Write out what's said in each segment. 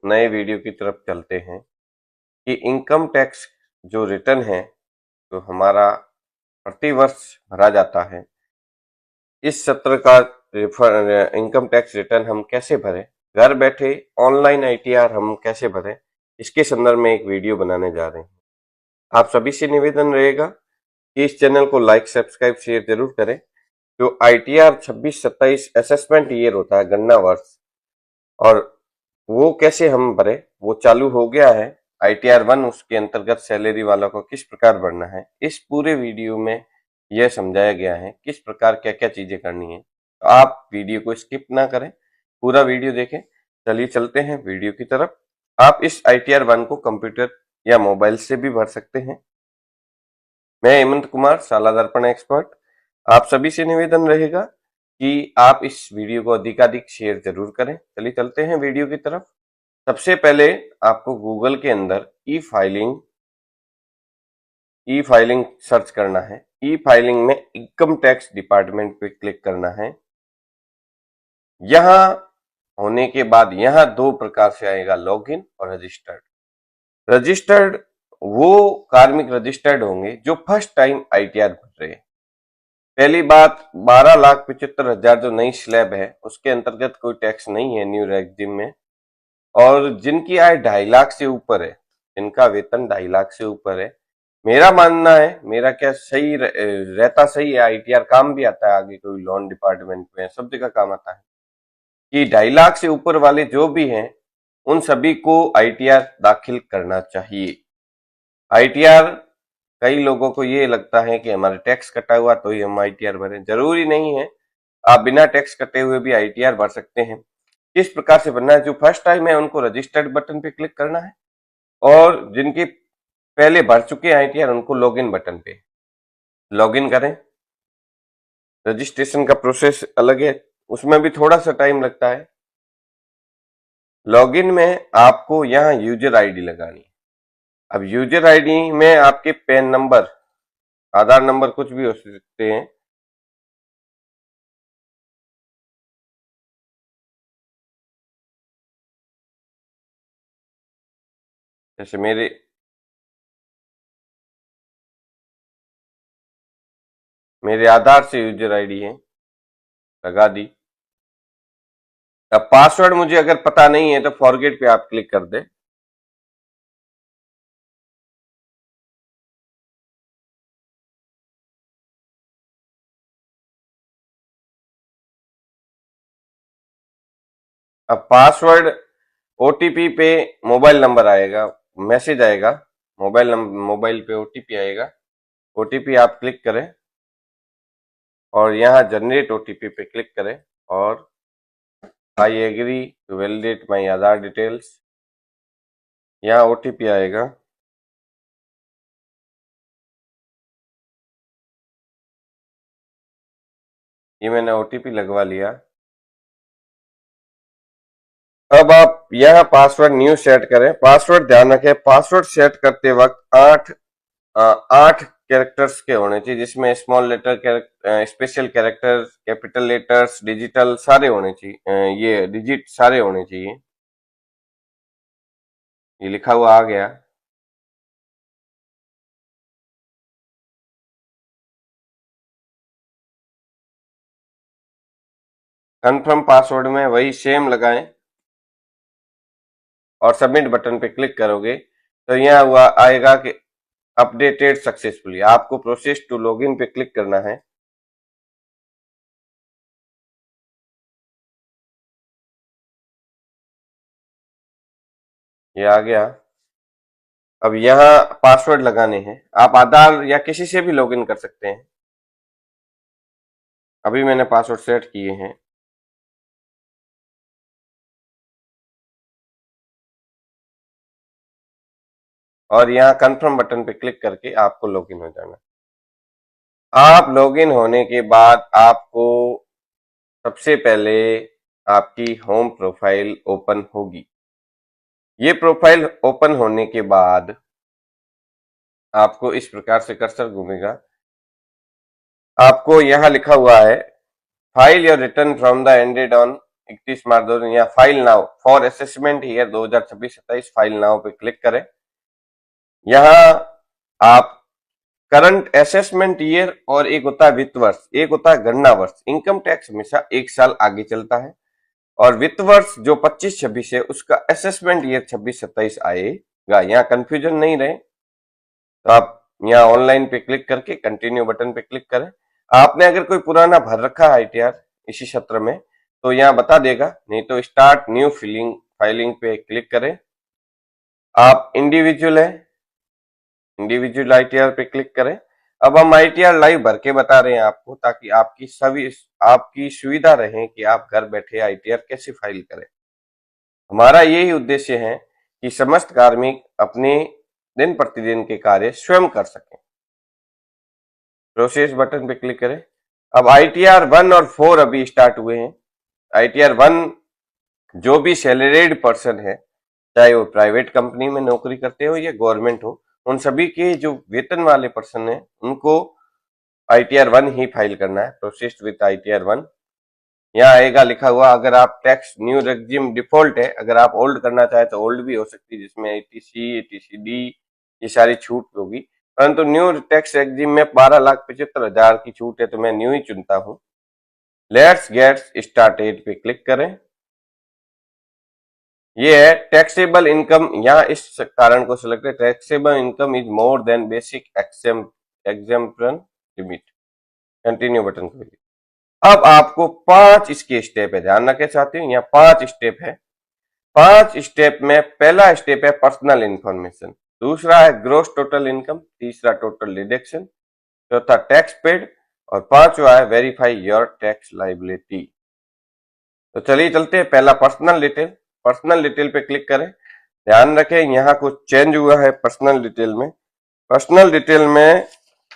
नए वीडियो की तरफ चलते हैं कि इनकम टैक्स जो रिटर्न है जो हमारा प्रतिवर्ष भरा जाता है, इस सत्र का इनकम टैक्स रिटर्न हम कैसे भरें, घर बैठे ऑनलाइन आईटीआर हम कैसे भरें, इसके संदर्भ में एक वीडियो बनाने जा रहे हैं। आप सभी से निवेदन रहेगा कि इस चैनल को लाइक, सब्सक्राइब, शेयर जरूर करें। जो आईटीआर 26-27 असेसमेंट ईयर होता है, गणना वर्ष, और वो कैसे हम भरे, वो चालू हो गया है। आईटीआर 1 उसके अंतर्गत सैलरी वालों को किस प्रकार भरना है, इस पूरे वीडियो में यह समझाया गया है किस प्रकार क्या क्या चीजें करनी है। तो आप वीडियो को स्किप ना करें, पूरा वीडियो देखें। चलिए चलते हैं वीडियो की तरफ। आप इस आईटीआर 1 को कंप्यूटर या मोबाइल से भी भर सकते हैं। मैं हेमंत कुमार, साला दर्पण एक्सपर्ट, आप सभी से निवेदन रहेगा कि आप इस वीडियो को अधिकाधिक शेयर जरूर करें। चलिए चलते हैं वीडियो की तरफ। सबसे पहले आपको गूगल के अंदर ई फाइलिंग सर्च करना है। ई फाइलिंग में इनकम टैक्स डिपार्टमेंट पे क्लिक करना है। यहां होने के बाद यहां दो प्रकार से आएगा, लॉगिन और रजिस्टर्ड। रजिस्टर्ड वो कार्मिक रजिस्टर्ड होंगे जो फर्स्ट टाइम आईटीआर भर रहे हैं। पहली बात, 12,75,000 जो नई स्लैब है उसके अंतर्गत कोई टैक्स नहीं है न्यू रेजिम में। और जिनकी आय 2.5 लाख से ऊपर है, जिनका वेतन 2.5 लाख से ऊपर है, मेरा मानना है, मेरा क्या सही रहता सही है, आईटीआर काम भी आता है, आगे कोई लोन डिपार्टमेंट में सब जगह काम आता है, कि 2.5 लाख से ऊपर वाले जो भी हैं उन सभी को आईटीआर दाखिल करना चाहिए। आईटीआर, कई लोगों को ये लगता है कि हमारे टैक्स कटा हुआ तो ही हम आईटीआर भरें, जरूरी नहीं है। आप बिना टैक्स कटे हुए भी आईटीआर भर सकते हैं। किस प्रकार से भरना है, जो फर्स्ट टाइम है उनको रजिस्टर्ड बटन पे क्लिक करना है, और जिनके पहले भर चुके हैं आईटीआर उनको लॉगिन बटन पे लॉगिन करें। रजिस्ट्रेशन का प्रोसेस अलग है, उसमें भी थोड़ा सा टाइम लगता है। लॉगिन में आपको यहाँ यूजर आईडी लगानी है। अब यूजर आईडी में आपके पैन नंबर, आधार नंबर, कुछ भी हो सकते हैं। जैसे मेरे आधार से यूजर आईडी है, लगा दी। अब पासवर्ड मुझे अगर पता नहीं है तो फॉरगेट पे आप क्लिक कर दे। अब पासवर्ड, ओटीपी पे मोबाइल नंबर आएगा, मैसेज आएगा, मोबाइल पे ओटीपी आएगा। ओटीपी आप क्लिक करें और यहाँ जनरेट ओटीपी पे क्लिक करें और I agree to validate my Aadhaar details. यहाँ ओटीपी आएगा। ये मैंने ओटीपी लगवा लिया। अब आप यहाँ पासवर्ड न्यू सेट करें। पासवर्ड ध्यान रखें, पासवर्ड सेट करते वक्त 8 कैरेक्टर्स के होने चाहिए, जिसमें small letter, special character, capital letters, digital सारे होने चाहिए, ये डिजिट सारे होने चाहिए। ये लिखा हुआ आ गया। कंफर्म पासवर्ड में वही सेम लगाएं और सबमिट बटन पे क्लिक करोगे तो यहाँ हुआ आएगा कि अपडेटेड सक्सेसफुली। आपको प्रोसेस टू लॉगिन पे क्लिक करना है। ये आ गया। अब यहाँ पासवर्ड लगाने हैं। आप आधार या किसी से भी लॉगिन कर सकते हैं। अभी मैंने पासवर्ड सेट किए हैं। और यहाँ कंफर्म बटन पे क्लिक करके आपको लॉगिन हो जाना। आप लॉगिन होने के बाद आपको सबसे पहले आपकी होम प्रोफाइल ओपन होगी। ये प्रोफाइल ओपन होने के बाद आपको इस प्रकार से कर्सर घूमेगा। आपको यहाँ लिखा हुआ है file your return from the ended on 31 मार्च 2000, यहाँ file now for assessment year 2026-27 file now पे क्लिक करें। यहाँ आप करंट असेसमेंट ईयर और एक होता है वित्त वर्ष, एक होता है गणना वर्ष। इनकम टैक्स हमेशा एक साल आगे चलता है और वित्त वर्ष जो 25-26 है उसका असेसमेंट ईयर 26-27 आएगा। यहाँ कंफ्यूजन नहीं रहे तो आप यहाँ ऑनलाइन पे क्लिक करके कंटिन्यू बटन पे क्लिक करें। आपने अगर कोई पुराना भर रखा है आईटीआर इसी सत्र में तो यहाँ बता देगा, नहीं तो स्टार्ट न्यू फाइलिंग पे क्लिक करें। आप इंडिविजुअल है, इंडिविजुअल आईटीआर पे क्लिक करें। अब हम आईटीआर लाइव भर के बता रहे हैं आपको, ताकि आपकी सुविधा रहे कि आप घर बैठे आईटीआर कैसे फाइल करें। हमारा यही उद्देश्य है कि समस्त कार्मिक अपने दिन प्रतिदिन के कार्य स्वयं कर सकें। प्रोसेस बटन पे क्लिक करें। अब आईटीआर 1 और 4 अभी स्टार्ट हुए हैं। आईटीआर 1 जो भी सैलरीड पर्सन है, चाहे वो प्राइवेट कंपनी में नौकरी करते हो या गवर्नमेंट हो, उन सभी के जो वेतन वाले पर्सन है उनको आईटीआर 1 ही फाइल करना है। प्रोसेस्ड विद आईटीआर 1 यहाँ आएगा लिखा हुआ। अगर आप टैक्स न्यू रेजिम डिफॉल्ट है, अगर आप ओल्ड करना चाहे तो ओल्ड भी हो सकती है, जिसमें एटीसी एटीसीडी ये सारी छूट होगी। परंतु न्यू टैक्स रेजिम में 12,75,000 की छूट है तो मैं न्यू ही चुनता हूँ। लेट्स गेट स्टार्टेड पे क्लिक करें। ये है टैक्सेबल इनकम, यहाँ इस कारण को सिलेक्ट करें। Taxable income is more than basic exemption limit. Continue button को। अब आपको 5 इसके स्टेप है, ध्यान रखें साथियों, यहाँ 5 स्टेप है। 5 स्टेप में पहला स्टेप है पर्सनल इंफॉर्मेशन, दूसरा है ग्रोस टोटल इनकम, तीसरा टोटल डिडक्शन, चौथा टैक्स पेड और पांचवा है वेरीफाई योर टैक्स लाइबिलिटी। तो चलिए चलते हैं। पहला पर्सनल डिटेल। पर्सनल डिटेल पे क्लिक करें। ध्यान रखें यहाँ कुछ चेंज हुआ है पर्सनल डिटेल में। पर्सनल डिटेल में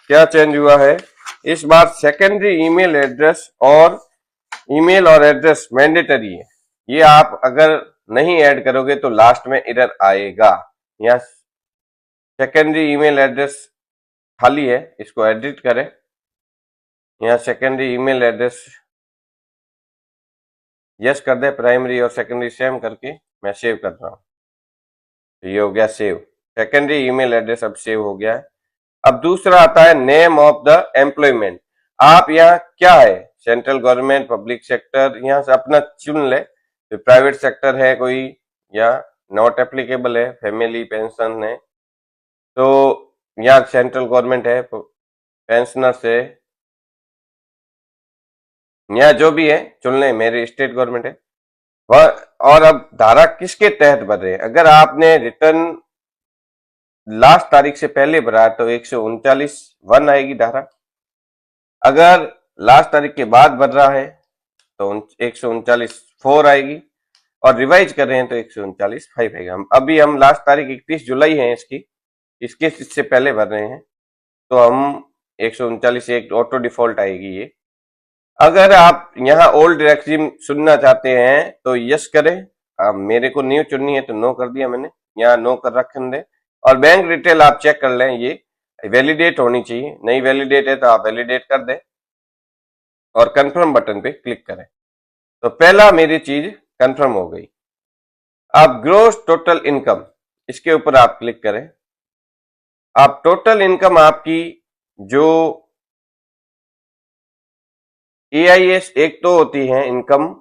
क्या चेंज हुआ है, इस बार सेकेंडरी ईमेल एड्रेस और एड्रेस मैंडेटरी है। ये आप अगर नहीं ऐड करोगे तो लास्ट में एरर आएगा। यहाँ सेकेंडरी ईमेल एड्रेस खाली है, इसको एडिट करें। यहाँ सेकेंडरी ईमेल एड्रेस यस कर दे, प्राइमरी और सेकेंडरी सेम करके मैं सेव कर रहा हूँ। ये हो गया सेव, सेकेंडरी ईमेल एड्रेस अब सेव हो गया है। अब दूसरा आता है नेम ऑफ द एम्प्लॉयमेंट। आप यहाँ क्या है, सेंट्रल गवर्नमेंट, पब्लिक सेक्टर, यहाँ से अपना चुन ले। तो प्राइवेट सेक्टर है कोई या नॉट एप्लीकेबल है, फैमिली पेंशन है तो यहाँ सेंट्रल गवर्नमेंट है, पेंशनर से यहाँ जो भी है चुन ले। मेरी स्टेट गवर्नमेंट है वह। और अब धारा किसके तहत भर रहे हैं, अगर आपने रिटर्न लास्ट तारीख से पहले भरा तो 139(1) आएगी धारा। अगर लास्ट तारीख के बाद भर रहा है तो 139(4) आएगी और रिवाइज कर रहे हैं तो 139(5) आएगा। अभी हम लास्ट तारीख 31 जुलाई है इसके इससे पहले भर रहे हैं तो हम 139(1) ऑटो डिफॉल्ट आएगी ये। अगर आप यहाँ ओल्ड रेजिम सुनना चाहते हैं तो यस करें। अब मेरे को न्यू चुननी है तो नो कर दिया मैंने, यहाँ नो कर रखने दे। और बैंक डिटेल आप चेक कर लें, ये वैलिडेट होनी चाहिए, नहीं वैलिडेट है तो आप वैलिडेट कर दें और कंफर्म बटन पे क्लिक करें। तो पहला मेरी चीज कंफर्म हो गई। अब ग्रोस टोटल इनकम, इसके ऊपर आप क्लिक करें। अब टोटल इनकम आपकी जो एआईएस, एक तो होती है इनकम,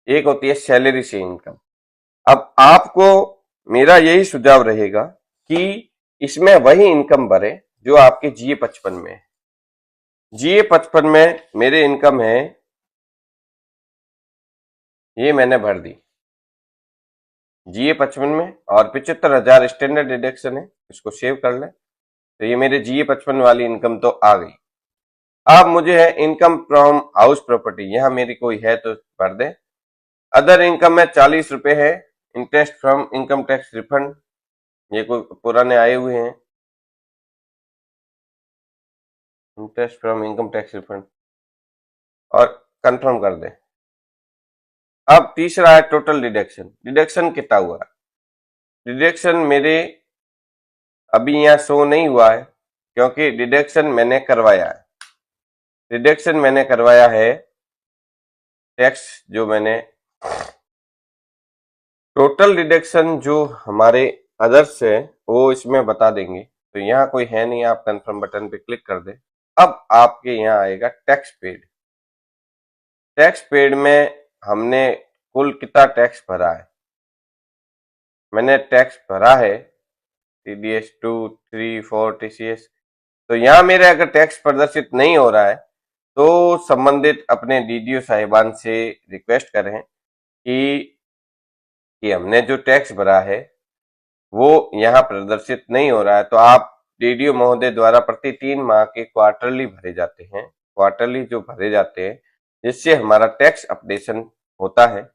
एक होती है सैलरी से इनकम। अब आपको मेरा यही सुझाव रहेगा कि इसमें वही इनकम भरे जो आपके जीए 55 में है। जीए 55 में मेरे इनकम है, ये मैंने भर दी जीए 55 में और 75,000 स्टैंडर्ड डिडक्शन है, इसको सेव कर लें। तो ये मेरे जीए 55 वाली इनकम तो आ गई। अब मुझे है इनकम फ्रॉम हाउस प्रॉपर्टी, यहां मेरी कोई है तो भर दे। अदर इनकम में 40 रुपए है। Interest from income tax refund, ये कोई पुराने आए हुए हैं, interest from income tax refund और कंफर्म कर दे। अब तीसरा है टोटल डिडक्शन। डिडक्शन कितना हुआ, डिडक्शन मेरे अभी यहाँ शो नहीं हुआ है क्योंकि डिडक्शन मैंने करवाया है। डिडक्शन मैंने करवाया है टैक्स जो मैंने टोटल डिडक्शन जो हमारे अदर्स है वो इसमें बता देंगे। तो यहाँ कोई है नहीं, आप कंफर्म बटन पे क्लिक कर दें। अब आपके यहाँ आएगा टैक्स पेड। टैक्स पेड में हमने कुल कितना टैक्स भरा है। मैंने टैक्स भरा है TDS 2, 3, 4 TCS। तो यहाँ मेरे अगर टैक्स प्रदर्शित नहीं हो रहा है तो संबंधित अपने DDO साहिबान से रिक्वेस्ट करें कि हमने जो टैक्स भरा है वो यहाँ प्रदर्शित नहीं हो रहा है। तो आप DDO महोदय द्वारा प्रति 3 माह के क्वार्टरली भरे जाते हैं, क्वार्टरली जो भरे जाते हैं जिससे हमारा टैक्स अपडेशन होता है।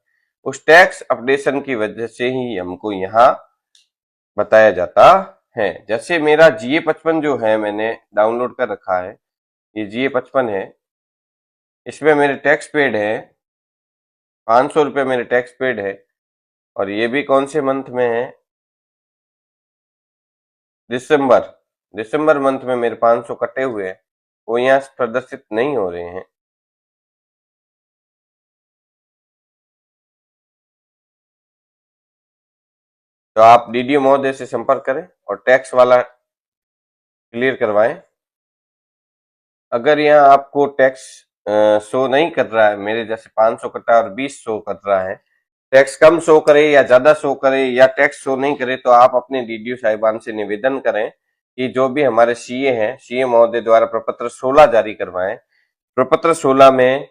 उस टैक्स अपडेशन की वजह से ही हमको यहाँ बताया जाता है। जैसे मेरा GA55 जो है मैंने डाउनलोड कर रखा है, ये GA55 है, इसमें मेरे टैक्स पेड है 500 रुपये मेरे टैक्स पेड है। और ये भी कौन से मंथ में है, दिसंबर। दिसंबर मंथ में मेरे 500 कटे हुए हैं, वो यहाँ प्रदर्शित नहीं हो रहे हैं। तो आप DDO महोदय से संपर्क करें और टैक्स वाला क्लियर करवाएं। अगर यहाँ आपको टैक्स शो नहीं कर रहा है, मेरे जैसे 500 कटा और 20 शो कर रहा है, टैक्स कम शो करे या ज्यादा शो करे या टैक्स शो नहीं करे, तो आप अपने DDO साहिबान से निवेदन करें कि जो भी हमारे CA हैं, CA महोदय द्वारा प्रपत्र 16 जारी करवाएं। प्रपत्र 16 में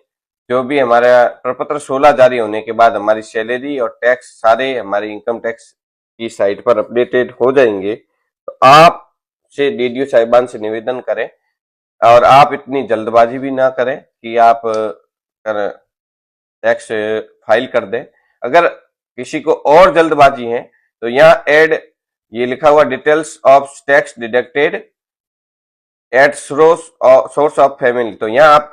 जो भी हमारा प्रपत्र 16 जारी होने के बाद हमारी सैलरी और टैक्स सारे हमारे इनकम टैक्स की साइट पर अपडेटेड हो जाएंगे। तो आप से DDO साहिबान से निवेदन करें और आप इतनी जल्दबाजी भी ना करें कि आप टैक्स फाइल कर दें। अगर किसी को और जल्दबाजी है तो यहाँ ऐड ये लिखा हुआ details of tax deducted at source of family, तो यहाँ आप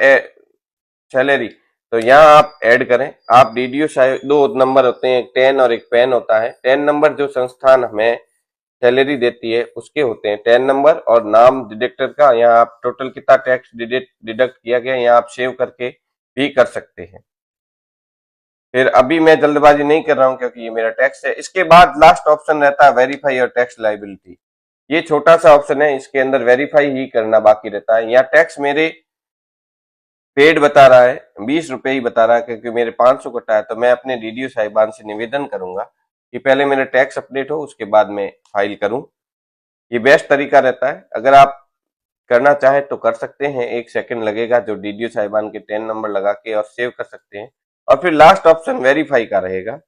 सैलरी, तो यहाँ आप ऐड करें। आप DDO शायद 2 नंबर होते हैं, एक 10 और एक पैन होता है। 10 नंबर जो संस्थान हमें सैलरी देती है उसके होते हैं 10 नंबर, और नाम डिडक्टर का यहाँ आप टोटल कितना टैक्स डिडक्ट किया गया यहाँ आप सेव करके भी कर सकते हैं। फिर अभी मैं जल्दबाजी नहीं कर रहा हूं क्योंकि ये मेरा टैक्स है। इसके बाद लास्ट ऑप्शन रहता है वेरीफाई और टैक्स लाइबिलिटी। ये छोटा सा ऑप्शन है, इसके अंदर वेरीफाई ही करना बाकी रहता है। यहाँ टैक्स मेरे पेड बता रहा है, 20 रुपए ही बता रहा है क्योंकि मेरे 500 कटा है। तो मैं अपने DDO साहिबान से निवेदन करूंगा कि पहले मेरा टैक्स अपडेट हो, उसके बाद मैं फाइल करूं। ये बेस्ट तरीका रहता है। अगर आप करना चाहे तो कर सकते हैं, 1 सेकंड लगेगा जो DDO साहिबान के 10 नंबर लगा के और सेव कर सकते हैं। और फिर लास्ट ऑप्शन वेरीफाई का रहेगा।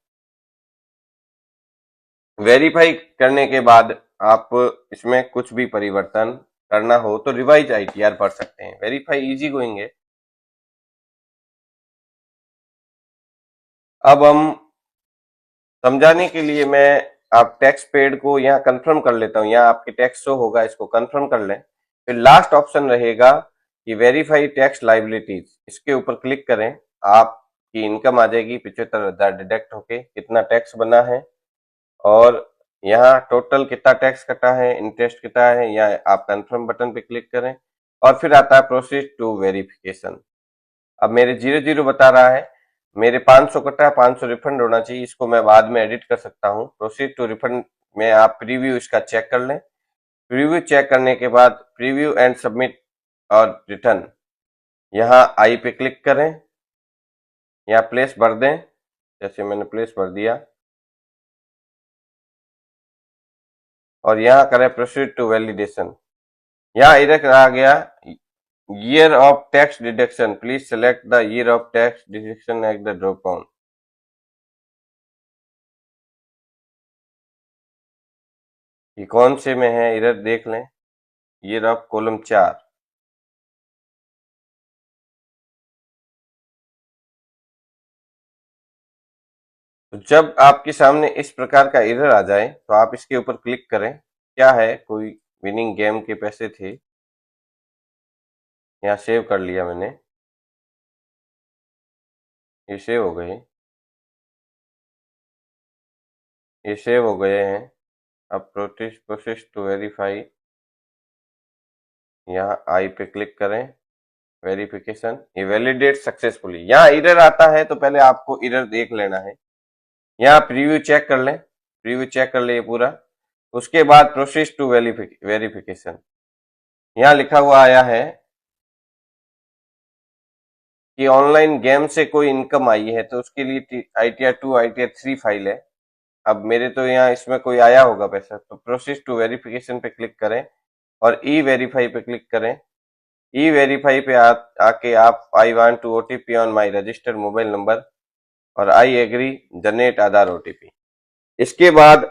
वेरीफाई करने के बाद आप इसमें कुछ भी परिवर्तन करना हो तो रिवाइज ITR भर सकते हैं। वेरीफाई इजी गोइंग है। अब हम समझाने के लिए मैं आप टैक्स पेड को यहाँ कंफर्म कर लेता हूँ। यहाँ आपके टैक्स शो होगा, इसको कंफर्म कर लें। फिर लास्ट ऑप्शन रहेगा कि वेरीफाई टैक्स लाइबिलिटीज, इसके ऊपर क्लिक करें। आपकी इनकम आ जाएगी 75,000 डिडक्ट होके कितना टैक्स बना है और यहाँ टोटल कितना टैक्स कटा है, इंटरेस्ट कितना है। या आप कंफर्म बटन पे क्लिक करें और फिर आता है प्रोसीड टू वेरिफिकेशन। अब मेरे 00 बता रहा है, मेरे 500 कटा है, 500 रिफंड होना चाहिए। इसको मैं बाद में एडिट कर सकता हूँ। प्रोसीड टू रिफंड में आप प्रीव्यू इसका चेक कर लें। प्रीव्यू चेक करने के बाद प्रीव्यू एंड सबमिट और रिटर्न, यहाँ आई पे क्लिक करें, यहाँ प्लेस भर दें। जैसे मैंने प्लेस भर दिया और यहाँ करें प्रोसीड टू वैलिडेशन। यहाँ इधर आ गया year of tax deduction, please select the year of tax deduction at the drop down. ये कौन से में है इधर देख लें, ईयर ऑफ कॉलम 4। तो जब आपके सामने इस प्रकार का एरर आ जाए तो आप इसके ऊपर क्लिक करें। क्या है, कोई विनिंग गेम के पैसे थे, यहाँ सेव कर लिया मैंने, ये सेव हो गए, ये सेव हो गए हैं। अब प्रोसेस टू वेरीफाई, यहाँ आई पे क्लिक करें वेरिफिकेशन, ये वैलिडेट सक्सेसफुली। यहाँ एरर आता है तो पहले आपको एरर देख लेना है। यहाँ प्रीव्यू चेक कर लें, प्रीव्यू चेक कर ले ये पूरा। उसके बाद प्रोसेस टू वेरिफिकेशन, यहाँ लिखा हुआ आया है कि ऑनलाइन गेम से कोई इनकम आई है तो उसके लिए ITR 2 ITR 3 फाइल है। अब मेरे तो यहाँ इसमें कोई आया होगा पैसा, तो प्रोसेस टू वेरिफिकेशन पे क्लिक करें और ई वेरीफाई पे क्लिक करें। ई वेरीफाई पे आके आप I want to OTP on my registered mobile number और I agree generate Aadhaar OTP। इसके बाद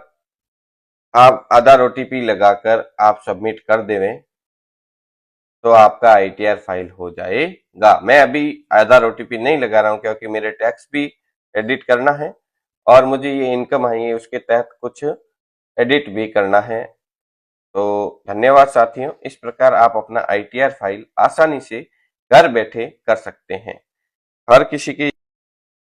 आप आधार OTP लगाकर आप सबमिट कर देवें तो आपका ITR फाइल हो जाएगा। मैं अभी आधार OTP नहीं लगा रहा हूं क्योंकि मेरे टैक्स भी एडिट करना है और मुझे ये इनकम आई है उसके तहत कुछ एडिट भी करना है। तो धन्यवाद साथियों, इस प्रकार आप अपना ITR फाइल आसानी से घर बैठे कर सकते हैं। हर किसी की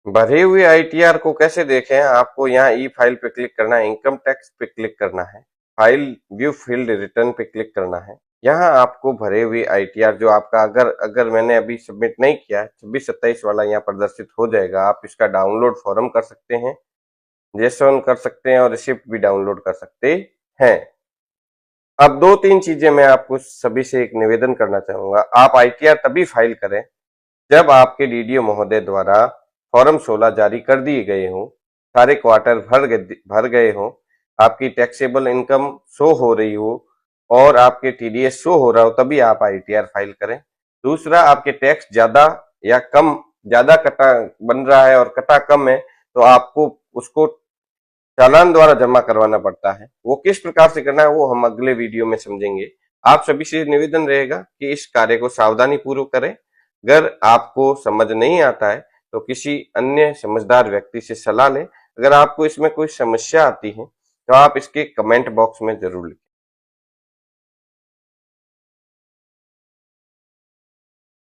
भरे हुए ITR को कैसे देखें, आपको यहाँ ई फाइल पे क्लिक करना है, इनकम टैक्स पे क्लिक करना है, फाइल व्यू फील्ड रिटर्न पे क्लिक करना है। यहाँ आपको भरे हुए ITR जो आपका अगर मैंने अभी सबमिट नहीं किया, 26-27 वाला यहाँ प्रदर्शित हो जाएगा। आप इसका डाउनलोड फॉर्म कर सकते हैं, जेसन कर सकते हैं और रिसिप्ट भी डाउनलोड कर सकते हैं। अब 2-3 चीजें मैं आपको सभी से एक निवेदन करना चाहूंगा। आप ITR तभी फाइल करें जब आपके DDO महोदय द्वारा फॉर्म 16 जारी कर दिए गए हों, सारे क्वार्टर भर गए हों, आपकी टैक्सेबल इनकम शो हो रही हो और आपके TDS शो हो रहा हो, तभी आप ITR फाइल करें। दूसरा, आपके टैक्स ज्यादा या कम, ज्यादा कटा बन रहा है और कटा कम है तो आपको उसको चालान द्वारा जमा करवाना पड़ता है। वो किस प्रकार से करना है वो हम अगले वीडियो में समझेंगे। आप सभी से निवेदन रहेगा कि इस कार्य को सावधानी पूर्वक करें। अगर आपको समझ नहीं आता है तो किसी अन्य समझदार व्यक्ति से सलाह लें। अगर आपको इसमें कोई समस्या आती है तो आप इसके कमेंट बॉक्स में जरूर लिखें।